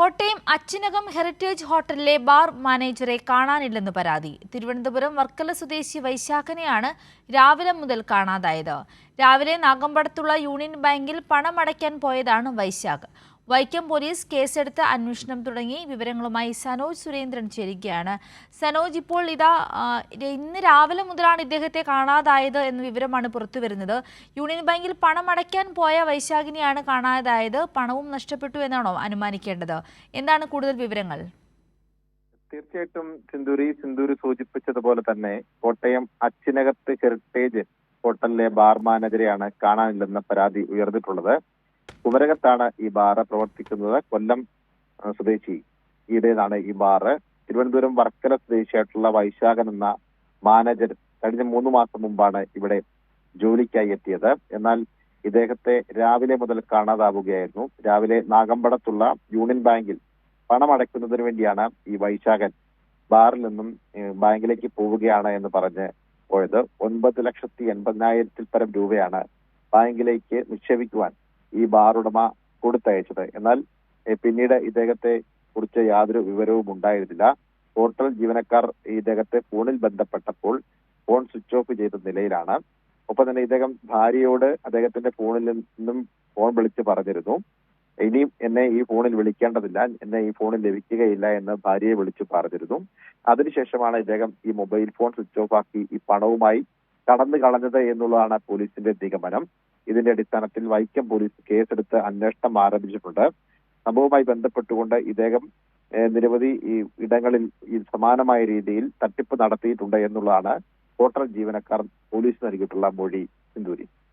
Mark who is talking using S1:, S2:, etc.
S1: Kottayam Achinakam heritage ഹോട്ടലിലെ bar മാനേജറെ കാണാനില്ലെന്ന് പരാതി. തിരുവനന്തപുരം വർക്കല സ്വദേശി വൈശാഖനെയാണ് രാവിലെ മുതൽ കാണാതായത്. രാവിലെ നാഗമ്പടത്തുള്ള യൂണിയൻ ബാങ്കിൽ പണമടയ്ക്കാൻ പോയതാണ് വൈശാഖ്. വൈക്കം പോലീസ് കേസെടുത്ത് അന്വേഷണം തുടങ്ങി. വിവരങ്ങളുമായി സനോജ് സുരേന്ദ്രൻ ചേരുകയാണ്. സനോജ്, ഇപ്പോൾ ഇന്ന് രാവിലെ മുതലാണ് ഇദ്ദേഹത്തെ കാണാതായത് എന്ന വിവരമാണ് പുറത്തുവരുന്നത്. യൂണിയൻ ബാങ്കിൽ പണമടയ്ക്കാൻ പോയ വൈശാഖിനെയാണ് കാണാതായത്. പണവും നഷ്ടപ്പെട്ടു എന്നാണോ അനുമാനിക്കേണ്ടത്? എന്താണ് കൂടുതൽ വിവരങ്ങൾ?
S2: തീർച്ചയായിട്ടും സിന്ദൂരി സൂചിപ്പിച്ചതുപോലെ തന്നെ കോട്ടയം അച്ചിനകത്ത് ഹെറിറ്റേജ് ഹോട്ടലിലെ ബാർ മാനേജരെയാണ് കാണാനില്ലെന്ന പരാതി ഉയർന്നിട്ടുള്ളത്. കുമരകത്താണ് ഈ ബാറ് പ്രവർത്തിക്കുന്നത്. കൊല്ലം സ്വദേശിയുടേതാണ് ഈ ബാറ്. തിരുവനന്തപുരം വർക്കല സ്വദേശിയായിട്ടുള്ള വൈശാഖൻ എന്ന മാനേജർ കഴിഞ്ഞ 3 മാസം മുമ്പാണ് ഇവിടെ ജോലിക്കായി എത്തിയത്. എന്നാൽ ഇദ്ദേഹത്തെ രാവിലെ മുതൽ കാണാതാവുകയായിരുന്നു. രാവിലെ നാഗമ്പടത്തുള്ള യൂണിയൻ ബാങ്കിൽ പണമടയ്ക്കുന്നതിന് വേണ്ടിയാണ് ഈ വൈശാഖൻ ബാറിൽ നിന്നും ബാങ്കിലേക്ക് പോവുകയാണ് എന്ന് പറഞ്ഞ് പോയത്. 9,80,000 പരം രൂപയാണ് ബാങ്കിലേക്ക് നിക്ഷേപിക്കുവാൻ ഈ ബാർ ഉടമ കൊടുത്തയച്ചത്. എന്നാൽ പിന്നീട് ഇദ്ദേഹത്തെ കുറിച്ച് യാതൊരു വിവരവും ഉണ്ടായിരുന്നില്ല. ഹോട്ടൽ ജീവനക്കാർ ഇദ്ദേഹത്തെ ഫോണിൽ ബന്ധപ്പെട്ടപ്പോൾ ഫോൺ സ്വിച്ച് ഓഫ് ചെയ്ത നിലയിലാണ്. ഒപ്പം തന്നെ ഇദ്ദേഹം ഭാര്യയോട് അദ്ദേഹത്തിന്റെ ഫോണിൽ നിന്നും ഫോൺ വിളിച്ച് പറഞ്ഞിരുന്നു, ഇനിയും എന്നെ ഈ ഫോണിൽ വിളിക്കേണ്ടതില്ല, എന്നെ ഈ ഫോണിൽ ലഭിക്കുകയില്ല എന്ന് ഭാര്യയെ വിളിച്ചു പറഞ്ഞിരുന്നു. അതിനുശേഷമാണ് ഇദ്ദേഹം ഈ മൊബൈൽ ഫോൺ സ്വിച്ച് ഓഫ് ആക്കി ഈ പണവുമായി കടന്നു കളഞ്ഞത് എന്നുള്ളതാണ് പോലീസിന്റെ നിഗമനം. ഇതിന്റെ അടിസ്ഥാനത്തിൽ വൈക്കം പോലീസ് കേസെടുത്ത് അന്വേഷണം ആരംഭിച്ചിട്ടുണ്ട്. സംഭവവുമായി ബന്ധപ്പെട്ടുകൊണ്ട് ഇദ്ദേഹം നിരവധി ഇടങ്ങളിൽ സമാനമായ രീതിയിൽ തട്ടിപ്പ് നടത്തിയിട്ടുണ്ട് എന്നുള്ളതാണ് ഹോട്ടൽ ജീവനക്കാർ പോലീസ് നൽകിയിട്ടുള്ള മൊഴി. സിന്ദൂരി.